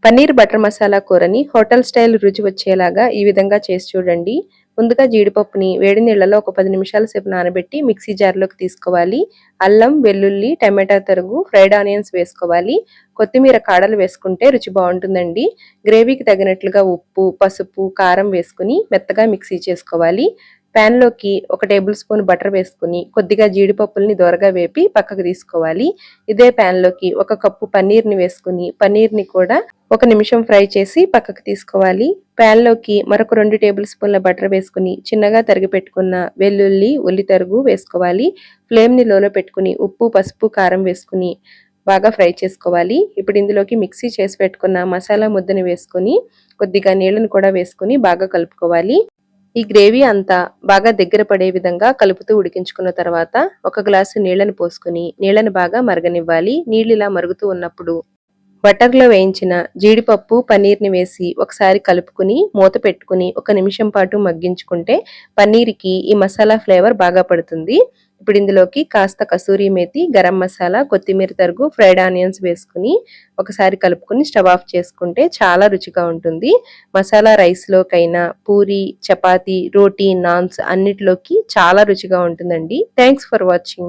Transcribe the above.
Paneer butter masala కూరని hotel style రుచి వచ్చేలాగా ఈ విధంగా చేసి చూడండి. ముందుగా జీడిపప్పుని వేడి నీళ్లలో ఒక 10 నిమిషాల సేపు నానబెట్టి మిక్సీ జార్లోకి తీసుకోవాలి. అల్లం, వెల్లుల్లి, టమాటా తరుగు, ఫ్రైడ్ ఆనియన్స్ వేసుకోవాలి. కొత్తిమీర కాడలు వేసుకుంటే రుచి బాగుంటుందండి. గ్రేవీకి తగినట్లుగా ఉప్పు, పసుపు, కారం వేసుకుని మెత్తగా మిక్సీ చేసుకోవాలి. లోకి 1 టేబుల్ స్పూన్ బటర్ వేసుకుని కొద్దిగా జీడిపప్పుల్ని దోరగా వేపి పక్కకు తీసుకోవాలి. ఇదే లోకి 1 కప్పు పన్నీర్ని వేసుకుని పన్నీర్ని కూడా 1 నిమిషం ఫ్రై చేసి పక్కకు తీసుకోవాలి. లోకి మరొక 2 టేబుల్ స్పూన్ల బటర్ వేసుకుని చిన్నగా తరిగి పెట్టుకున్న వెల్లుల్లి, ఉల్లి తరుగు వేసుకోవాలి. ఫ్లేమ్ని లోలో పెట్టుకుని ఉప్పు, పసుపు, కారం వేసుకుని బాగా ఫ్రై చేసుకోవాలి. ఇప్పుడు ఇందులోకి మిక్సీ చేసి పెట్టుకున్న మసాలా ముద్దని వేసుకుని కొద్దిగా నీళ్ళను కూడా వేసుకుని బాగా కలుపుకోవాలి. ఈ గ్రేవీ అంతా బాగా దగ్గర పడే విధంగా కలుపుతూ ఉడికించుకున్న తర్వాత 1 గ్లాసు నీళ్లను పోసుకుని నీళ్లను బాగా మరగనివ్వాలి. నీళ్లు ఇలా మరుగుతూ ఉన్నప్పుడు బటర్లో వేయించిన జీడిపప్పు, పన్నీర్ని వేసి ఒకసారి కలుపుకుని మూత పెట్టుకుని 1 నిమిషం పాటు మగ్గించుకుంటే పన్నీర్కి ఈ మసాలా ఫ్లేవర్ బాగా పడుతుంది. ఇప్పుడు ఇందులోకి కాస్త కసూరి మేతి, గరం మసాలా, కొత్తిమీర తరుగు, ఫ్రైడ్ ఆనియన్స్ వేసుకుని ఒకసారి కలుపుకుని స్టవ్ ఆఫ్ చేసుకుంటే చాలా రుచిగా ఉంటుంది. మసాలా రైస్లోకైనా, పూరి, చపాతీ, రోటీ, నాన్స్ అన్నిటిలోకి చాలా రుచిగా ఉంటుందండి. Thanks for watching.